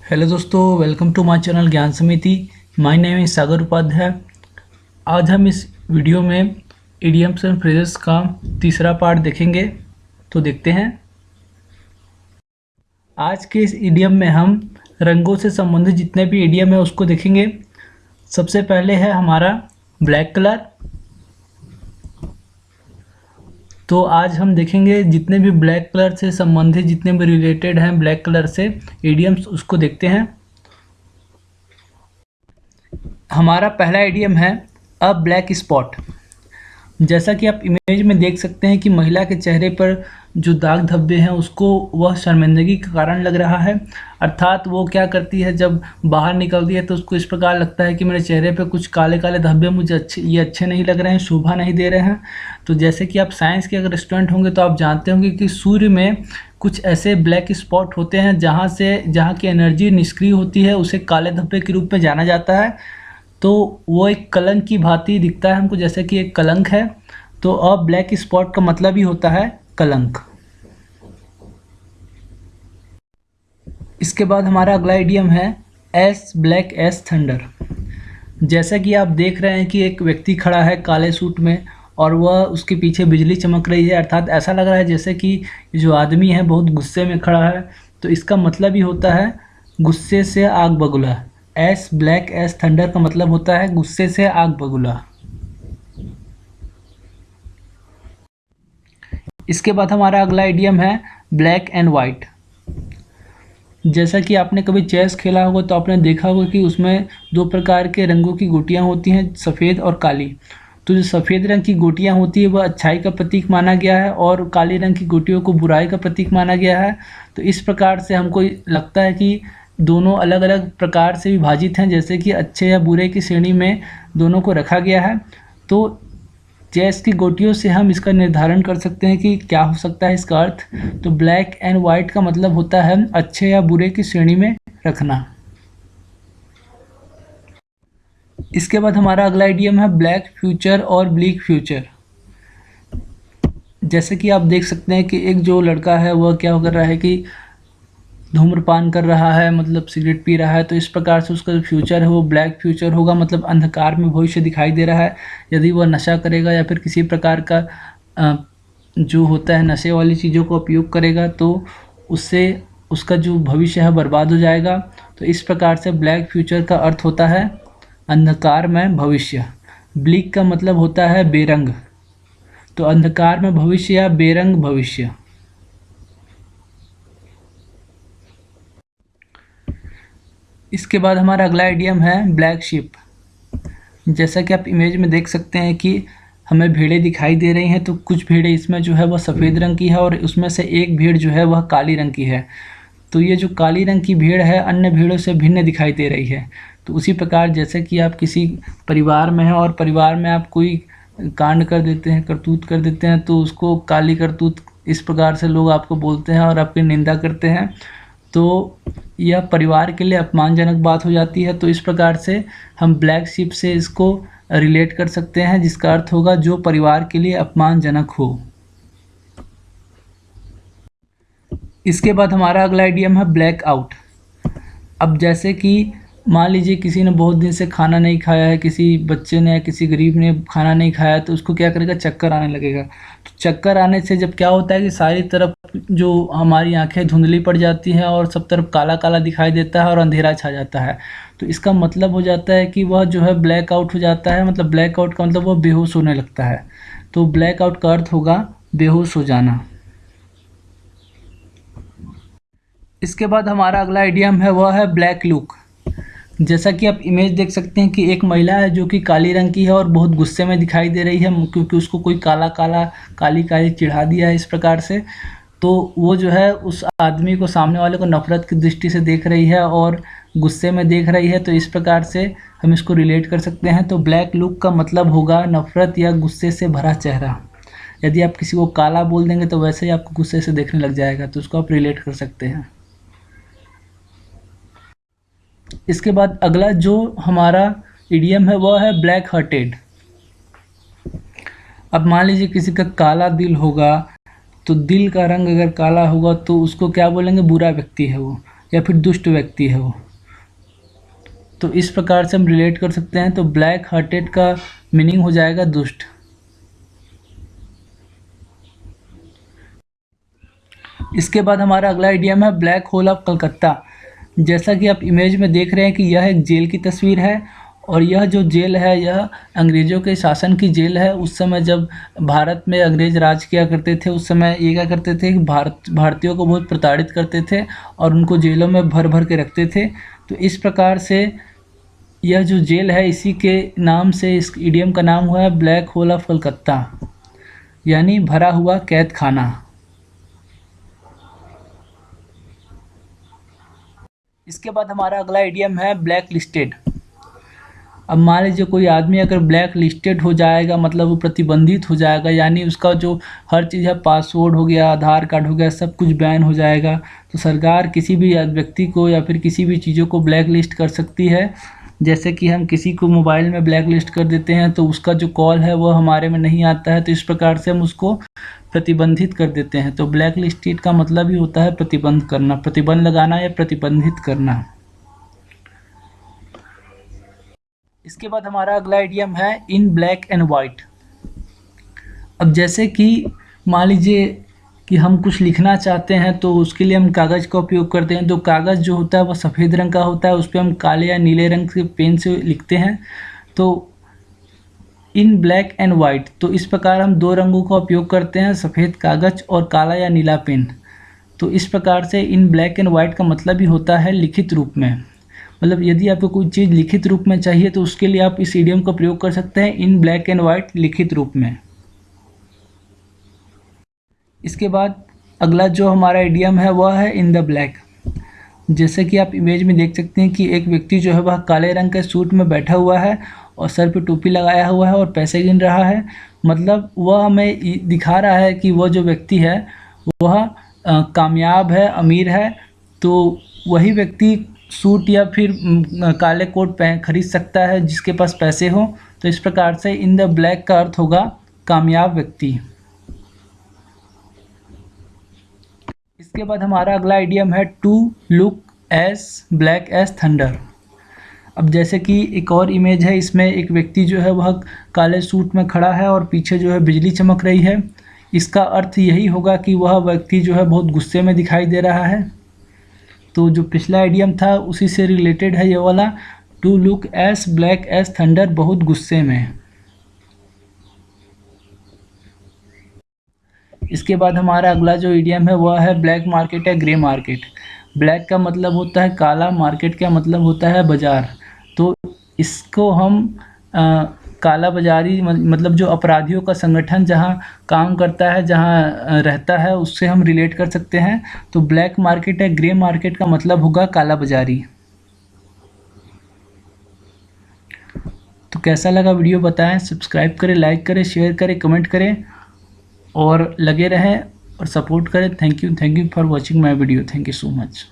Hello दोस्तों, welcome to my channel ज्ञान समिति। माय नेम इज सागर उपाध्याय। आज हम इस वीडियो में इडियम्स एंड फ्रेजेस का तीसरा पार्ट देखेंगे। तो देखते हैं। आज के इस इडियम में हम रंगों से संबंधित जितने भी इडियम है उसको देखेंगे। सबसे पहले है हमारा ब्लैक कलर। तो आज हम देखेंगे जितने भी ब्लैक कलर से संबंधित जितने भी रिलेटेड हैं ब्लैक कलर से इडियम्स, उसको देखते हैं। हमारा पहला इडियम है अ ब्लैक स्पॉट। जैसा कि आप इमेज में देख सकते हैं कि महिला के चेहरे पर जो दाग धब्बे हैं उसको वह शर्मिंदगी का कारण लग रहा है। अर्थात वो क्या करती है, जब बाहर निकलती है तो उसको इस प्रकार लगता है कि मेरे चेहरे पे कुछ काले काले धब्बे मुझे अच्छे नहीं लग रहे हैं, शोभा नहीं दे रहे हैं। तो जैसे कि आप साइंस के अगर स्टूडेंट होंगे तो आप जानते होंगे कि सूर्य में कुछ ऐसे ब्लैक स्पॉट होते हैं जहाँ की एनर्जी निष्क्रिय होती है, उसे काले धब्बे के रूप में जाना जाता है। तो वो एक कलंक की भांति दिखता है हमको, जैसे कि एक कलंक है। तो अ ब्लैक स्पॉट का मतलब ही होता है कलंक। इसके बाद हमारा अगला इडियम है एस ब्लैक एस थंडर। जैसा कि आप देख रहे हैं कि एक व्यक्ति खड़ा है काले सूट में और वह उसके पीछे बिजली चमक रही है। अर्थात ऐसा लग रहा है जैसे कि जो आदमी है बहुत गुस्से में खड़ा है। तो इसका मतलब ही होता है गुस्से से आग बबूला। एस ब्लैक एस थंडर का मतलब होता है गुस्से से आग बबूला। इसके बाद हमारा अगला इडियम है ब्लैक एंड वाइट। जैसा कि आपने कभी चेस खेला होगा तो आपने देखा होगा कि उसमें दो प्रकार के रंगों की गोटियां होती हैं, सफ़ेद और काली। तो जो सफ़ेद रंग की गोटियां होती है वह अच्छाई का प्रतीक माना गया है और काली रंग की गोटियों को बुराई का प्रतीक माना गया है। तो इस प्रकार से हमको लगता है कि दोनों अलग अलग प्रकार से विभाजित हैं, जैसे कि अच्छे या बुरे की श्रेणी में दोनों को रखा गया है। तो चेस की गोटियों से हम इसका निर्धारण कर सकते हैं कि क्या हो सकता है इसका अर्थ। तो ब्लैक एंड वाइट का मतलब होता है अच्छे या बुरे की श्रेणी में रखना। इसके बाद हमारा अगला इडियम है ब्लैक फ्यूचर और ब्लैक फ्यूचर। जैसे कि आप देख सकते हैं कि एक जो लड़का है वह क्या कर रहा है कि धूम्रपान कर रहा है, मतलब सिगरेट पी रहा है। तो इस प्रकार से उसका जो फ्यूचर है वो ब्लैक फ्यूचर होगा, मतलब अंधकार में भविष्य दिखाई दे रहा है। यदि वह नशा करेगा या फिर किसी प्रकार का जो होता है नशे वाली चीज़ों को उपयोग करेगा तो उससे उसका जो भविष्य है बर्बाद हो जाएगा। तो इस प्रकार से ब्लैक फ्यूचर का अर्थ होता है अंधकार में भविष्य। ब्लैक का मतलब होता है बेरंग। तो अंधकार में भविष्य या बेरंग भविष्य। इसके बाद हमारा अगला इडियम है ब्लैक शिप। जैसा कि आप इमेज में देख सकते हैं कि हमें भेड़ें दिखाई दे रही हैं। तो कुछ भेड़ें इसमें जो है वह सफ़ेद रंग की है और उसमें से एक भेड़ जो है वह काली रंग की है। तो ये जो काली रंग की भेड़ है अन्य भेड़ों से भिन्न दिखाई दे रही है। तो उसी प्रकार जैसे कि आप किसी परिवार में हैं और परिवार में आप कोई कांड कर देते हैं, करतूत कर देते हैं, तो उसको काली करतूत इस प्रकार से लोग आपको बोलते हैं और आपकी निंदा करते हैं। तो यह परिवार के लिए अपमानजनक बात हो जाती है। तो इस प्रकार से हम ब्लैक शिप से इसको रिलेट कर सकते हैं, जिसका अर्थ होगा जो परिवार के लिए अपमानजनक हो। इसके बाद हमारा अगला आइडियम है ब्लैक आउट। अब जैसे कि मान लीजिए किसी ने बहुत दिन से खाना नहीं खाया है, किसी बच्चे ने या किसी गरीब ने खाना नहीं खाया, तो उसको क्या करेगा, चक्कर आने लगेगा। तो चक्कर आने से जब क्या होता है कि सारी तरफ जो हमारी आंखें धुंधली पड़ जाती हैं और सब तरफ काला काला दिखाई देता है और अंधेरा छा जाता है। तो इसका मतलब हो जाता है कि वह जो है ब्लैक आउट हो जाता है। मतलब ब्लैक आउट का मतलब वह बेहोश होने लगता है। तो ब्लैक आउट का अर्थ होगा बेहोश हो जाना। इसके बाद हमारा अगला आइडियम है वह है ब्लैक लुक। जैसा कि आप इमेज देख सकते हैं कि एक महिला है जो कि काली रंग की है और बहुत गुस्से में दिखाई दे रही है, क्योंकि उसको कोई काला काला काली काली चिढ़ा दिया है इस प्रकार से। तो वो जो है उस आदमी को, सामने वाले को नफ़रत की दृष्टि से देख रही है और गुस्से में देख रही है। तो इस प्रकार से हम इसको रिलेट कर सकते हैं। तो ब्लैक लुक का मतलब होगा नफ़रत या गुस्से से भरा चेहरा। यदि आप किसी को काला बोल देंगे तो वैसे ही आपको गुस्से से देखने लग जाएगा, तो उसको आप रिलेट कर सकते हैं। इसके बाद अगला जो हमारा इडियम है वह है ब्लैक हार्टेड। अब मान लीजिए किसी का काला दिल होगा, तो दिल का रंग अगर काला होगा तो उसको क्या बोलेंगे, बुरा व्यक्ति है वो। या फिर दुष्ट व्यक्ति है वो। तो इस प्रकार से हम रिलेट कर सकते हैं। तो ब्लैक हार्टेड का मीनिंग हो जाएगा दुष्ट। इसके बाद हमारा अगला इडियम है ब्लैक होल ऑफ कलकत्ता। जैसा कि आप इमेज में देख रहे हैं कि यह एक जेल की तस्वीर है और यह जो जेल है यह अंग्रेज़ों के शासन की जेल है। उस समय जब भारत में अंग्रेज़ राज किया करते थे उस समय ये क्या करते थे कि भारतीयों को बहुत प्रताड़ित करते थे और उनको जेलों में भर भर के रखते थे। तो इस प्रकार से यह जो जेल है इसी के नाम से इस इडियम का नाम हुआ है ब्लैक होल ऑफ कलकत्ता, यानी भरा हुआ कैद खाना। इसके बाद हमारा अगला इडियम है ब्लैक लिस्टेड। अब मान लीजिए कोई आदमी अगर ब्लैक लिस्टेड हो जाएगा मतलब वो प्रतिबंधित हो जाएगा, यानी उसका जो हर चीज़ है पासवर्ड हो गया, आधार कार्ड हो गया, सब कुछ बैन हो जाएगा। तो सरकार किसी भी व्यक्ति को या फिर किसी भी चीज़ों को ब्लैक लिस्ट कर सकती है। जैसे कि हम किसी को मोबाइल में ब्लैक लिस्ट कर देते हैं तो उसका जो कॉल है वो हमारे में नहीं आता है, तो इस प्रकार से हम उसको प्रतिबंधित कर देते हैं। तो ब्लैक लिस्टेड का मतलब ही होता है प्रतिबंध करना, प्रतिबंध लगाना या प्रतिबंधित करना। इसके बाद हमारा अगला इडियम है इन ब्लैक एंड वाइट। अब जैसे कि मान लीजिए कि हम कुछ लिखना चाहते हैं तो उसके लिए हम कागज़ का उपयोग करते हैं। तो कागज़ जो होता है वो सफ़ेद रंग का होता है, उस पर हम काले या नीले रंग के पेन से लिखते हैं। तो इन ब्लैक एंड वाइट, तो इस प्रकार हम दो रंगों का उपयोग करते हैं, सफ़ेद कागज़ और काला या नीला पेन। तो इस प्रकार से इन ब्लैक एंड वाइट का मतलब ही होता है लिखित रूप में। मतलब यदि आपको कोई चीज़ लिखित रूप में चाहिए तो उसके लिए आप इस इडियम का प्रयोग कर सकते हैं, इन ब्लैक एंड वाइट, लिखित रूप में। इसके बाद अगला जो हमारा इडियम है वह है इन द ब्लैक। जैसे कि आप इमेज में देख सकते हैं कि एक व्यक्ति जो है वह काले रंग के सूट में बैठा हुआ है और सर पे टोपी लगाया हुआ है और पैसे गिन रहा है। मतलब वह हमें दिखा रहा है कि वह जो व्यक्ति है वह कामयाब है, अमीर है। तो वही व्यक्ति सूट या फिर काले कोट खरीद सकता है जिसके पास पैसे हो। तो इस प्रकार से इन द ब्लैक का अर्थ होगा कामयाब व्यक्ति। इसके बाद हमारा अगला इडियम है to look as black as thunder. अब जैसे कि एक और इमेज है, इसमें एक व्यक्ति जो है वह काले सूट में खड़ा है और पीछे जो है बिजली चमक रही है। इसका अर्थ यही होगा कि वह व्यक्ति जो है बहुत गुस्से में दिखाई दे रहा है। तो जो पिछला आइडियम था उसी से रिलेटेड है ये वाला, to look as black as thunder, बहुत गुस्से में। इसके बाद हमारा अगला जो इडियम है वह है ब्लैक मार्केट या ग्रे मार्केट। ब्लैक का मतलब होता है काला, मार्केट का मतलब होता है बाज़ार। तो इसको हम काला बाज़ारी मतलब जो अपराधियों का संगठन जहां काम करता है, जहां रहता है, उससे हम रिलेट कर सकते हैं। तो ब्लैक मार्केट या ग्रे मार्केट का मतलब होगा काला बाज़ारी। तो कैसा लगा वीडियो बताएं, सब्सक्राइब करें, लाइक करें, शेयर करें, कमेंट करें और लगे रहें और सपोर्ट करें। Thank you for watching my video. Thank you so much.